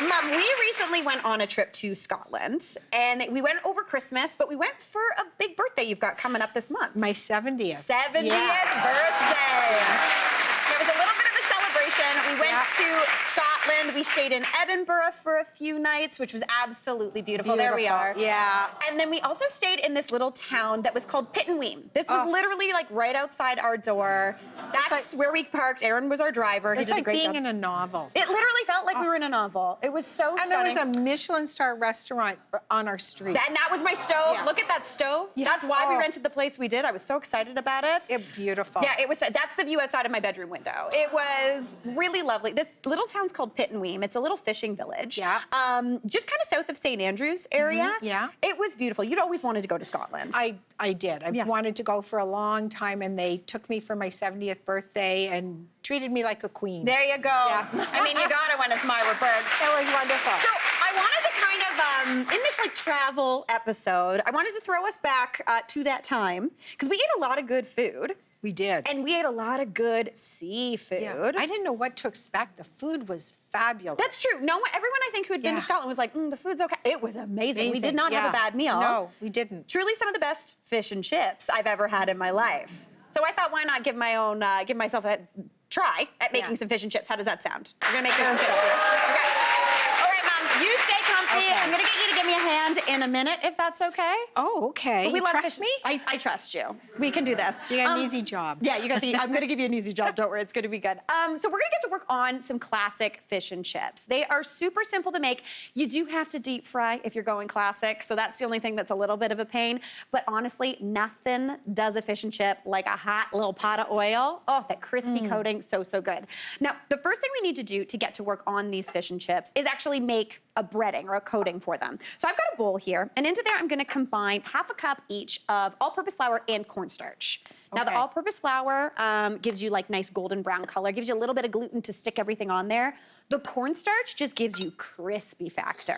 Mom, we recently went on a trip to Scotland, and we went over Christmas, but we went for a big birthday you've got coming up this month. My 70th. 70th birthday. There was a little bit of a celebration. We went to Scotland. We stayed in Edinburgh for a few nights, which was absolutely beautiful. There we are. Yeah. And then we also stayed in this little town that was called Pittenweem. This was literally like right outside our door. That's where we parked. Aaron was our driver. It's he did like a great being job. in a novel. It literally felt like we were in a novel. It was so And stunning. there was a Michelin star restaurant on our street. And that was my stove. Yeah. Look at that stove. Yes. That's why we Oh. rented the place we did. I was so excited about it. It's beautiful. Yeah, it was. That's the view outside of my bedroom window. It was really lovely. This little town's called Pittenweem. It's a little fishing village. Yeah. Just kind of south of St. Andrews area. Yeah. It was beautiful. You'd always wanted to go to Scotland. I did. I've wanted to go for a long time, and they took me for my 70th birthday and treated me like a queen. There you go. Yeah. I mean, you got it when it's Myra Berg. It was wonderful. So I wanted to kind of, in this like travel episode, I wanted to throw us back to that time because we ate a lot of good food. We did. And we ate a lot of good seafood. Yeah. I didn't know what to expect. The food was fabulous. That's true. No one, everyone I think who had been to Scotland was like, the food's okay. It was amazing. We did not have a bad meal. No, we didn't. Truly some of the best fish and chips I've ever had in my life. So I thought, why not give myself a try at making some fish and chips. How does that sound? We're gonna make fish and chips. Okay. All right, Mom, you stay comfy. Okay. I'm gonna get you to give me a hand in a minute, if that's okay. Oh, okay. We You love trust fish- me? I trust you. We can do this. You got an easy job. Yeah, you got the. I'm gonna give you an easy job. Don't worry, it's gonna be good. So we're gonna get to work on some classic fish and chips. They are super simple to make. You do have to deep fry if you're going classic, so that's the only thing that's a little bit of a pain. But honestly, nothing does a fish and chip like a hot little pot of oil. Oh, that crispy coating, so good. Now, the first thing we need to do to get to work on these fish and chips is actually make a breading or a coating for them. So I've got a bowl here, and into there I'm gonna combine half a cup each of all-purpose flour and cornstarch. Now, the all-purpose flour gives you like nice golden brown color, gives you a little bit of gluten to stick everything on there. The cornstarch just gives you crispy factor.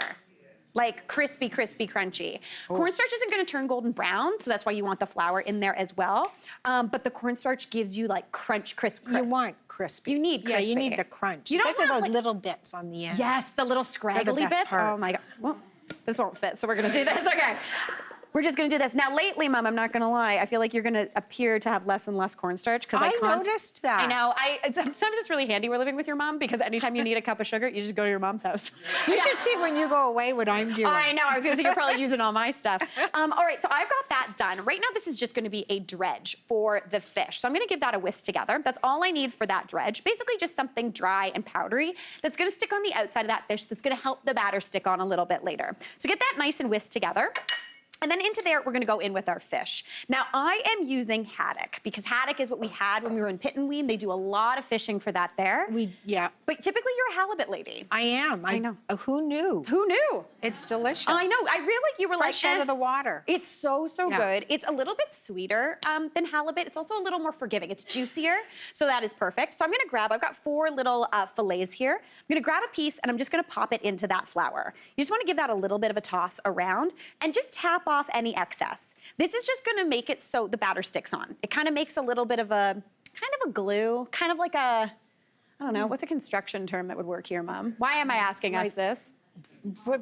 Like crispy, crunchy. Cornstarch isn't gonna turn golden brown, so that's why you want the flour in there as well. But the cornstarch gives you like crunch, crisp. You want crispy. You need crispy. Yeah, you need the crunch. You don't Those are want, those like- little bits on the end. Yes, the little scraggly best bits. part. Oh my God. Well, this won't fit, so we're gonna do this. Okay. We're just gonna do this. Now, lately, Mom, I'm not gonna lie, I feel like you're gonna appear to have less and less cornstarch because I noticed that. I know. Sometimes it's really handy we're living with your mom because anytime you need a cup of sugar, you just go to your mom's house. You should see when you go away what I'm doing. I know. I was gonna say you're probably using all my stuff. All right, so I've got that done. Right now, this is just gonna be a dredge for the fish. So I'm gonna give that a whisk together. That's all I need for that dredge. Basically, just something dry and powdery that's gonna stick on the outside of that fish. That's gonna help the batter stick on a little bit later. So get that nice and whisked together. And then into there, we're gonna go in with our fish. Now, I am using haddock because haddock is what we had when we were in Pittenweem. They do a lot of fishing for that there. Yeah. But typically, you're a halibut lady. I am. I know. Who knew? Who knew? It's delicious. I know. I feel like you were Fresh like, out of the water. It's so good. It's a little bit sweeter than halibut. It's also a little more forgiving. It's juicier, so that is perfect. So I'm gonna grab, I've got 4 little fillets here. I'm gonna grab a piece and I'm just gonna pop it into that flour. You just wanna give that a little bit of a toss around and just tap off any excess. This is just gonna make it so the batter sticks on. It kind of makes a little bit of a, glue, kind of like a, I don't know, what's a construction term that would work here, Mom? Why am I asking us this?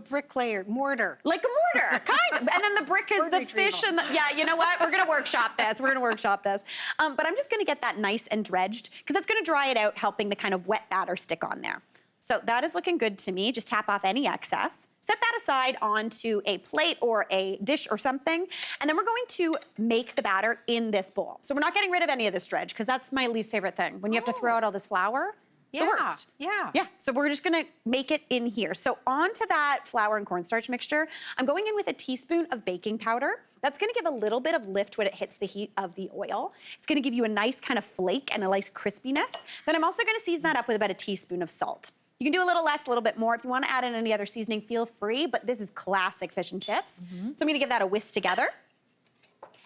Bricklayer, mortar. Like a mortar, kind of. And then the brick is the fish and yeah, you know what? We're gonna workshop this. We're gonna workshop this. But I'm just gonna get that nice and dredged because that's gonna dry it out, helping the kind of wet batter stick on there. So that is looking good to me. Just tap off any excess. Set that aside onto a plate or a dish or something. And then we're going to make the batter in this bowl. So we're not getting rid of any of this dredge because that's my least favorite thing. When you have to throw out all this flour, the worst. Yeah. Yeah, so we're just gonna make it in here. So onto that flour and cornstarch mixture, I'm going in with a teaspoon of baking powder. That's gonna give a little bit of lift when it hits the heat of the oil. It's gonna give you a nice kind of flake and a nice crispiness. Then I'm also gonna season that up with about a teaspoon of salt. You can do a little less, a little bit more. If you wanna add in any other seasoning, feel free, but this is classic fish and chips. So I'm gonna give that a whisk together.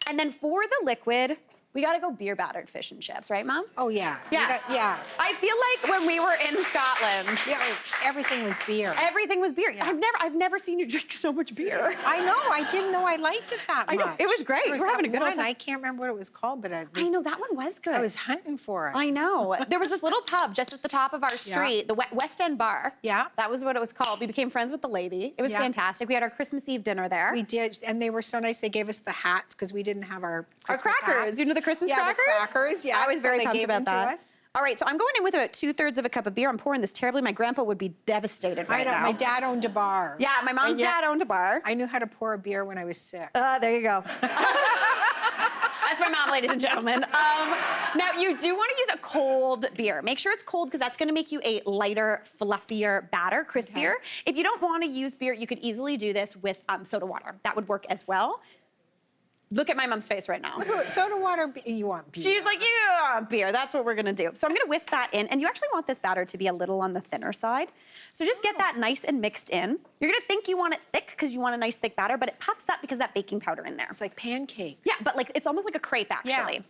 And then for the liquid, We gotta go beer battered fish and chips, right, Mom? Oh, yeah. Yeah. Yeah. I feel like when we were in Scotland, Yeah, everything was beer. everything was beer. Yeah. I've never seen you drink so much beer. I know. I didn't know I liked it that I much. know, it was great. There was We're having that a good old one, time. I can't remember what it was called, but I know, that one was good. I was hunting for it. I know. There was this little pub just at the top of our street, the West End Bar. Yeah. That was what it was called. We became friends with the lady. It was Yeah. fantastic. We had our Christmas Eve dinner there. We did, and they were so nice. They gave us the hats because we didn't have our Our Christmas crackers. hats. You know the Christmas yeah, crackers? the crackers, yeah. I was so very they pumped gave about them to that. us. All right, so I'm going in with about 2/3 of a cup of beer. I'm pouring this terribly. My grandpa would be devastated right now. My dad owned a bar. Yeah, my mom's And yet dad owned a bar. I knew how to pour a beer when I was 6. There you go. That's my mom, ladies and gentlemen. Now, you do want to use a cold beer. Make sure it's cold because that's going to make you a lighter, fluffier batter, crispier. Okay. If you don't want to use beer, you could easily do this with soda water. That would work as well. Look at my mom's face right now. Soda water, you want beer. She's like, yeah, beer. That's what we're gonna do. So I'm gonna whisk that in, and you actually want this batter to be a little on the thinner side. So just get that nice and mixed in. You're gonna think you want it thick because you want a nice thick batter, but it puffs up because of that baking powder in there. It's like pancakes. Yeah, but like it's almost like a crepe actually.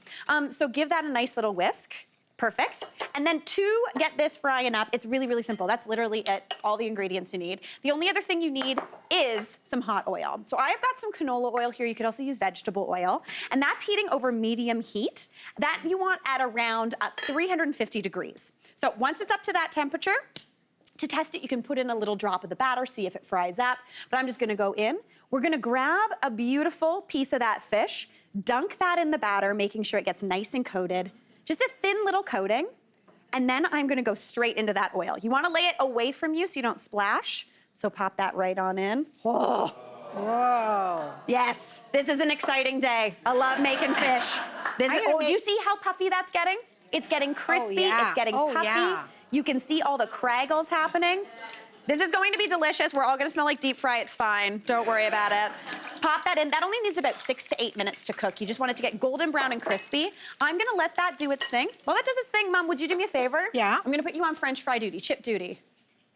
So give that a nice little whisk. Perfect. And then to get this frying up, it's really, really simple. That's literally it, all the ingredients you need. The only other thing you need is some hot oil. So I've got some canola oil here. You could also use vegetable oil. And that's heating over medium heat. That you want at around 350 degrees. So once it's up to that temperature, to test it, you can put in a little drop of the batter, see if it fries up. But I'm just gonna go in. We're gonna grab a beautiful piece of that fish, dunk that in the batter, making sure it gets nice and coated. Just a thin little coating, and then I'm gonna go straight into that oil. You wanna lay it away from you so you don't splash, so pop that right on in. Oh. Whoa. Yes, this is an exciting day. I love making fish. Do you see how puffy that's getting? It's getting crispy, yeah. It's getting puffy. Yeah. You can see all the craggles happening. This is going to be delicious. We're all gonna smell like deep fry, it's fine. Don't worry about it. Pop that in. That only needs about 6 to 8 minutes to cook. You just want it to get golden brown and crispy. I'm gonna let that do its thing. While that does its thing, Mom, would you do me a favor? Yeah. I'm gonna put you on French fry duty, chip duty.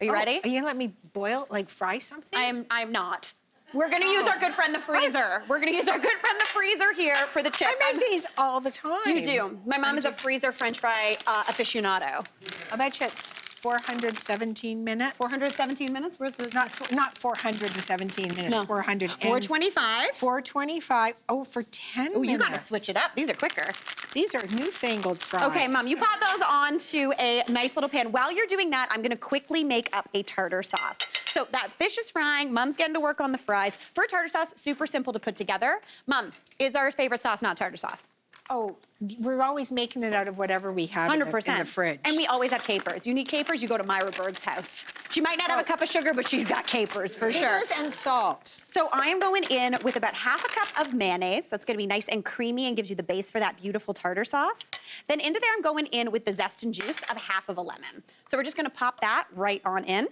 Are you ready? Are you gonna let me boil, like fry something? I'm not. We're gonna use our good friend the freezer. We're gonna use our good friend the freezer here for the chips. I make these all the time. You do. My mom is a freezer French fry aficionado. I bet you it's 417 minutes. 417 minutes? Where's the... Not 417 minutes, No. 425. 425. 425. Oh, for 10 minutes. Oh, you gotta switch it up. These are quicker. These are newfangled fries. Okay, Mom, you pop those onto a nice little pan. While you're doing that, I'm gonna quickly make up a tartar sauce. So that fish is frying, Mom's getting to work on the fries. For a tartar sauce, super simple to put together. Mom, is our favorite sauce not tartar sauce? Oh, we're always making it out of whatever we have 100%. in the fridge. And we always have capers. You need capers, you go to Myra Berg's house. She might not have a cup of sugar, but she's got capers for sure. Capers and salt. So I am going in with about half a cup of mayonnaise. That's gonna be nice and creamy and gives you the base for that beautiful tartar sauce. Then into there, I'm going in with the zest and juice of half of a lemon. So we're just gonna pop that right on in.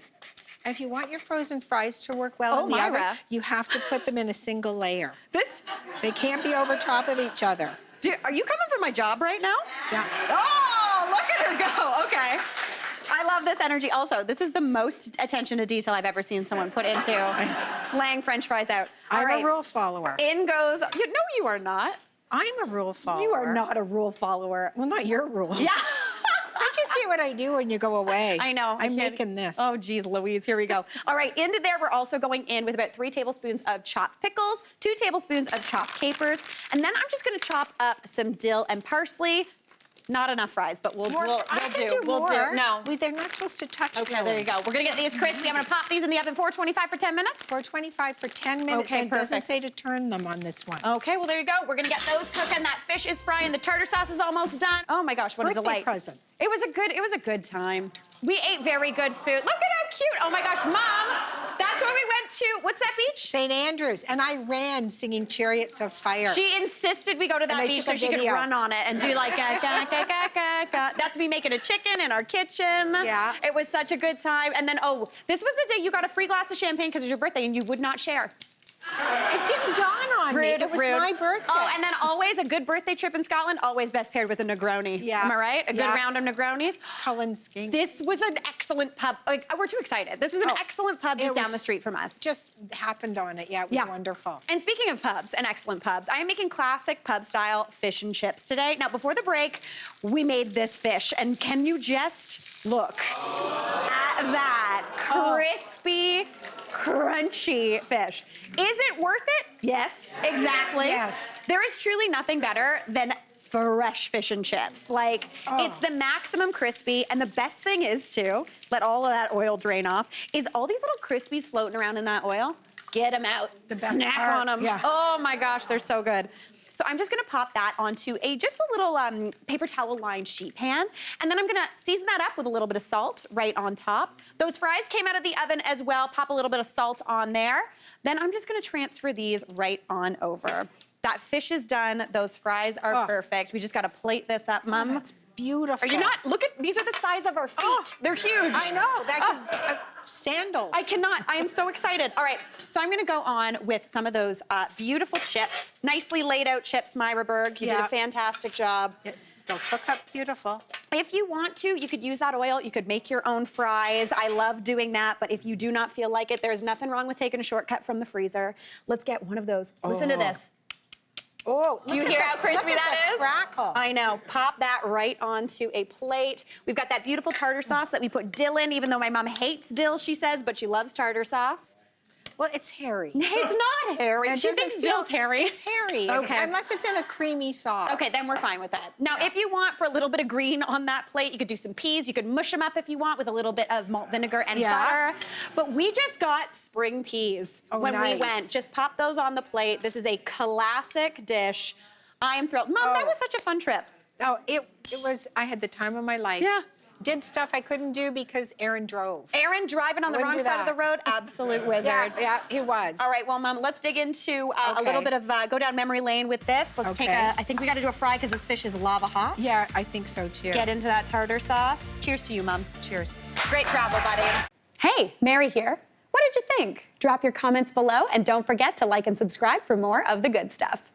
And if you want your frozen fries to work well in the Myra. oven, you have to put them in a single layer. This, They can't be over top of each other. are you coming for my job right now? Yeah. Oh, look at her go, okay. I love this energy. Also, this is the most attention to detail I've ever seen someone put into laying French fries out. All I'm right. a rule follower. In goes, no, you are not. I'm a rule follower. You are not a rule follower. Well, not your rules. Yeah. Don't you see what I do when you go away? I know. I'm can't- making this. Oh, geez, Louise, here we go. All right, into there, we're also going in with about 3 tablespoons of chopped pickles, 2 tablespoons of chopped capers, and then I'm just gonna chop up some dill and parsley. Not enough fries, but we'll I can do. more. No. They're not supposed to touch. Okay, really. there you go. We're gonna get these crispy. I'm gonna pop these in the oven 425 for 10 minutes. 425 for 10 minutes, Okay, and it doesn't perfect. say to turn them on this one. Okay, well, there you go. We're gonna get those cooking. That fish is frying. The tartar sauce is almost done. Oh my gosh, what a Birthday delight. present. It was a good time. We ate very good food. Look at how cute. Oh my gosh, Mom, that's where we went to. What's that beach? St. Andrews, and I ran singing Chariots of Fire. She insisted we go to that they beach took so a she could video. run on it and do like that's me making a chicken in our kitchen. Yeah. It was such a good time. And then, this was the day you got a free glass of champagne because it was your birthday and you would not share. It didn't dawn on me. It was my birthday. Oh, and then always a good birthday trip in Scotland, always best paired with a Negroni. Yeah. Am I right? A good round of Negronis. Cullen Skink. This was an excellent pub. Like, we're too excited. This was an excellent pub just down the street from us. Just happened on it. Yeah, it was wonderful. And speaking of pubs and excellent pubs, I am making classic pub-style fish and chips today. Now, before the break, we made this fish, and can you just look at that crispy, crunchy fish? Is it worth it? Yes, exactly. Yes. There is truly nothing better than fresh fish and chips. Like, it's the maximum crispy, and the best thing is, too, let all of that oil drain off, is all these little crispies floating around in that oil, get them out. The best Snack part. on them. Yeah. Oh my gosh, they're so good. So I'm just gonna pop that onto just a little paper towel lined sheet pan, and then I'm gonna season that up with a little bit of salt right on top. Those fries came out of the oven as well, pop a little bit of salt on there. Then I'm just gonna transfer these right on over. That fish is done, those fries are perfect. We just gotta plate this up, Mom. That's beautiful. Are you not? Look at, these are the size of our feet. They're huge. I know, that could, sandals. I cannot. I am so excited. All right, so I'm gonna go on with some of those beautiful chips, nicely laid out chips, Myra Berg. You did a fantastic job. They'll cook up beautiful. If you want to, you could use that oil. You could make your own fries. I love doing that, but if you do not feel like it, there's nothing wrong with taking a shortcut from the freezer. Let's get one of those. Listen to this. Oh, Do you hear how crispy that is? Crackle. I know. Pop that right onto a plate. We've got that beautiful tartar sauce that we put dill in, even though my mom hates dill, she says, but she loves tartar sauce. Well, it's hairy. It's not hairy. She thinks dill's hairy. It's hairy. Okay. Unless it's in a creamy sauce. Okay, then we're fine with that. Now, if you want for a little bit of green on that plate, you could do some peas. You could mush them up if you want with a little bit of malt vinegar and butter. But we just got spring peas when we went. Just pop those on the plate. This is a classic dish. I am thrilled. Mom, that was such a fun trip. Oh, it was, I had the time of my life. Yeah. Did stuff I couldn't do because Aaron drove. Aaron driving on the wrong side of the road, absolute wizard. Yeah, he was. All right, well, Mom, let's dig into a little bit of go down memory lane with this. Let's take a, I think we got to do a fry because this fish is lava hot. Yeah, I think so too. Get into that tartar sauce. Cheers to you, Mom. Cheers. Great travel, buddy. Hey, Mary here. What did you think? Drop your comments below, and don't forget to like and subscribe for more of the good stuff.